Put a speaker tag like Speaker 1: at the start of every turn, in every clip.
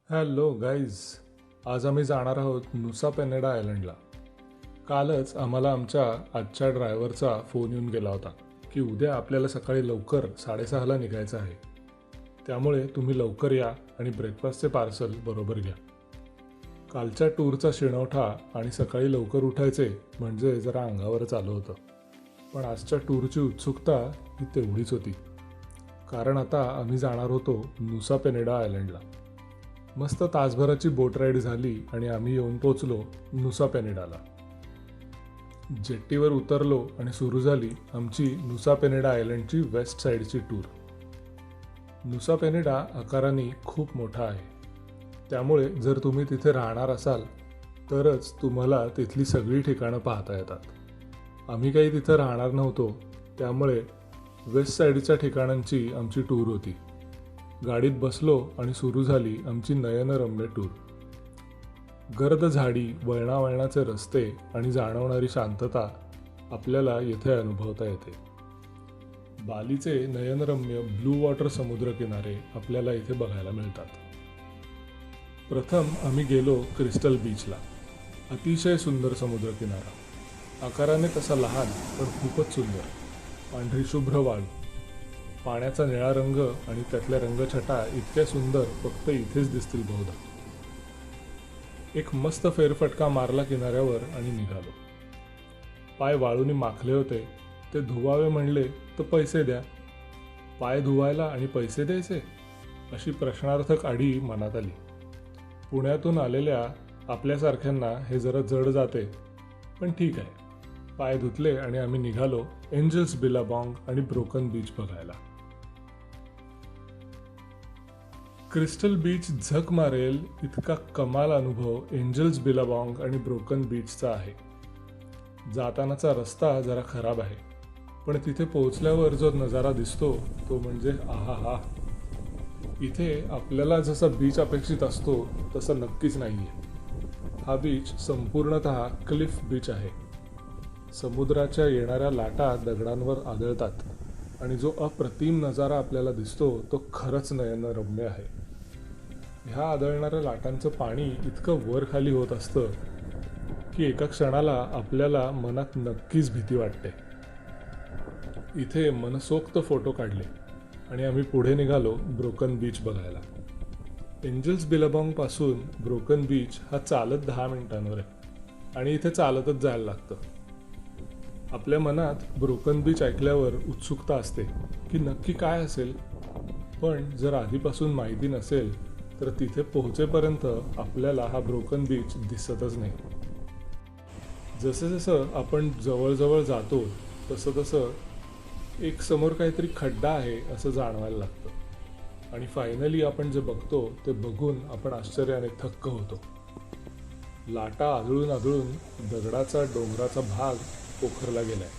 Speaker 1: Hello guys, आज आम्ही जाणार आहोत नुसा पेनेडा आयलंडला. कालच आम्हाला आमच्या आजच्या ड्रायव्हरचा फोन येऊन गेला होता की उद्या आपल्याला सकाळी लवकर 6:30ला निघायचं आहे. त्यामुळे तुम्ही लवकर या आणि ब्रेकफास्टचे पार्सल बरोबर घ्या. कालच्या टूरचा शिणवठा आणि सकाळी लवकर उठायचे म्हणजे जरा अंगावरच आलं होतं. पण आजच्या टूरची उत्सुकता ही तेवढीच होती, कारण आता आम्ही जाणार होतो नुसा पेनेडा आयलंडला. मस्त तासभराची बोट राईड झाली आणि आम्ही येऊन पोचलो नुसा पेनेडाला. जेट्टीवर उतरलो आणि सुरू झाली आमची नुसा पेनेडा आयलंडची वेस्ट साईडची टूर. नुसा पेनेडा आकाराने खूप मोठा आहे, त्यामुळे जर तुम्ही तिथे राहणार असाल तरच तुम्हाला तिथली सगळी ठिकाणं पाहता येतात. आम्ही काही तिथं राहणार नव्हतो, त्यामुळे वेस्ट साईडच्या ठिकाणांची आमची टूर होती. गाडीत बसलो आणि सुरू झाली आमची नयनरम्य टूर. गर्द झाडी, वळणावळणाचे रस्ते आणि जाणवणारी शांतता आपल्याला येथे अनुभवता येते. बालीचे नयनरम्य ब्लू वॉटर समुद्रकिनारे आपल्याला इथे बघायला मिळतात. प्रथम आम्ही गेलो क्रिस्टल बीचला. अतिशय सुंदर समुद्रकिनारा, आकाराने तसा लहान पण खूपच सुंदर. पांढरी शुभ्र वाळू, पाण्याचा निळा रंग आणि त्यातल्या रंगछटा इतक्या सुंदर फक्त इथेच दिसतील बहुधा. एक मस्त फेरफटका मारला किनाऱ्यावर आणि निघालो. पाय वाळूनी माखले होते, ते धुवावे म्हणले तर पैसे द्या. पाय धुवायला आणि पैसे द्यायचे, अशी प्रश्नार्थक आडी मनात आली. पुण्यातून आलेल्या आपल्यासारख्यांना हे जरा जड जाते, पण ठीक आहे. पाय धुतले आणि आम्ही निघालो एंजल्स बिलाबॉंग आणि ब्रोकन बीच बघायला. क्रिस्टल बीच झक मारेल इतका कमाल अनुभव एंजल्स बिलाबॉंग आणि ब्रोकन बीचचा आहे. जातानाचा रस्ता जरा खराब आहे, पण तिथे पोहोचल्यावर जो नजारा दिसतो तो म्हणजे आहा. इथे आपल्याला जसा बीच अपेक्षित असतो तसा नक्कीच नाहीये. हा बीच संपूर्णतः क्लिफ बीच आहे. समुद्राच्या येणाऱ्या लाटा दगडांवर आदळतात आणि जो अप्रतिम नजारा आपल्याला दिसतो तो खरंच नयनरम्य आहे. ह्या आदळणाऱ्या लाटांचं पाणी इतकं वर खाली होत असतं की एका क्षणाला आपल्याला मनात नक्कीच भीती वाटते. इथे मनसोक्त फोटो काढले आणि आम्ही पुढे निघालो ब्रोकन बीच बघायला. एंजल्स बिलाबॉंग पासून ब्रोकन बीच हा चालत 10 मिनिटांवर आहे आणि इथे चालतच जायला लागतं. आपल्या मनात ब्रोकन बीच ऐकल्यावर उत्सुकता असते की नक्की काय असेल, पण जर आधीपासून माहिती नसेल तर तिथे पोहोचेपर्यंत आपल्याला हा ब्रोकन बीच दिसतच नाही. जसं जसं आपण जवळजवळ जातो तसं तसं एक समोर काहीतरी खड्डा आहे असं जाणवायला लागतं आणि फायनली आपण जे बघतो ते बघून आपण आश्चर्याने थक्क होतो. लाटा आदळून आदळून दगडाचा डोंगराचा भाग पोखरला गेलाय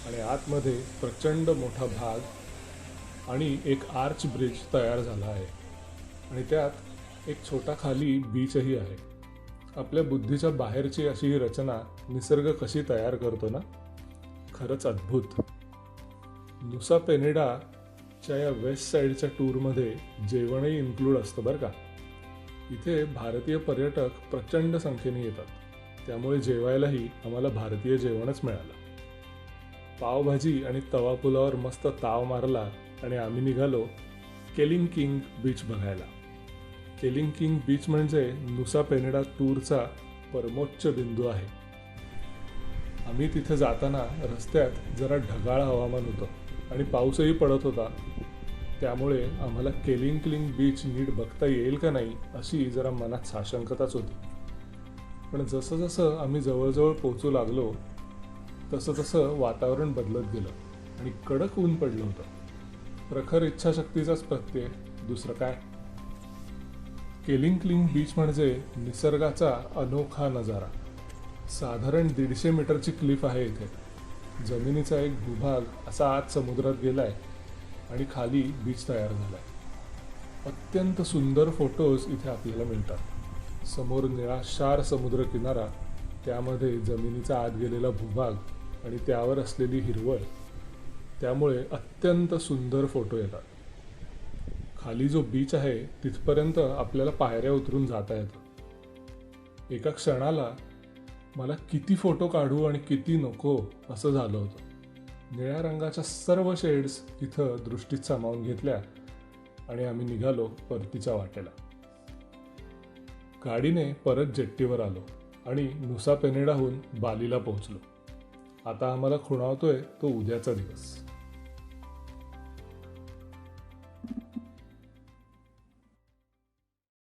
Speaker 1: आणि आतमध्ये प्रचंड मोठा भाग आणि एक आर्च ब्रिज तयार झाला आहे आणि त्यात एक छोटा खाली बीचही आहे. आपल्या बुद्धीच्या बाहेरची अशी ही रचना निसर्ग कशी तयार करतो ना, खरंच अद्भुत. नुसा पेनेडाच्या या वेस्ट साईडच्या टूरमध्ये जेवणही इन्क्लूड असतं बरं का. इथे भारतीय पर्यटक प्रचंड संख्येने येतात, त्यामुळे जेवायलाही आम्हाला भारतीय जेवणच मिळालं. पावभाजी आणि तवा पुलावर मस्त ताव मारला आणि आम्ही निघालो केलिंग किंग बीच बघायला. केलिंग किंग बीच म्हणजे नुसा पेनेडा टूरचा परमोच्च बिंदू आहे. आम्ही तिथे जाताना रस्त्यात जरा ढगाळ हवामान होतं आणि पाऊसही पडत होता, त्यामुळे आम्हाला केलिंग किंग बीच नीट बघता येईल का नाही अशी जरा मनात साशंकताच होती. पण जसं जसं आम्ही जवळजवळ पोहोचू लागलो तसं तसं वातावरण बदलत गेलं आणि कडक ऊन पडलं होतं. प्रखर इच्छाशक्तीचाच प्रत्यय, दुसरं काय. केलिंग किंग बीच म्हणजे निसर्गाचा अनोखा नजारा. साधारण 150 मीटरची क्लिफ आहे इथे. जमिनीचा एक भूभाग असा आत समुद्रात गेलाय आणि खाली बीच तयार झालाय. अत्यंत सुंदर फोटोज इथे आपल्याला मिळतात. समोर निळाशार समुद्र किनारा, त्यामध्ये जमिनीचा आत गेलेला भूभाग आणि त्यावर असलेली हिरवळ, त्यामुळे अत्यंत सुंदर फोटो येतात. खाली जो बीच आहे तिथपर्यंत आपल्याला पायऱ्या उतरून जाता येतं. एका क्षणाला मला किती फोटो काढू आणि किती नको असं झालं होतं. निळ्या रंगाच्या सर्व शेड्स इथं दृष्टीत सामावून घेतल्या आणि आम्ही निघालो परतीच्या वाटेला. गाडीने परत जेट्टीवर आलो आणि नुसा पेनेडाहून बालीला पोहोचलो. आता आम्हाला खुणावतोय तो उद्याचा दिवस.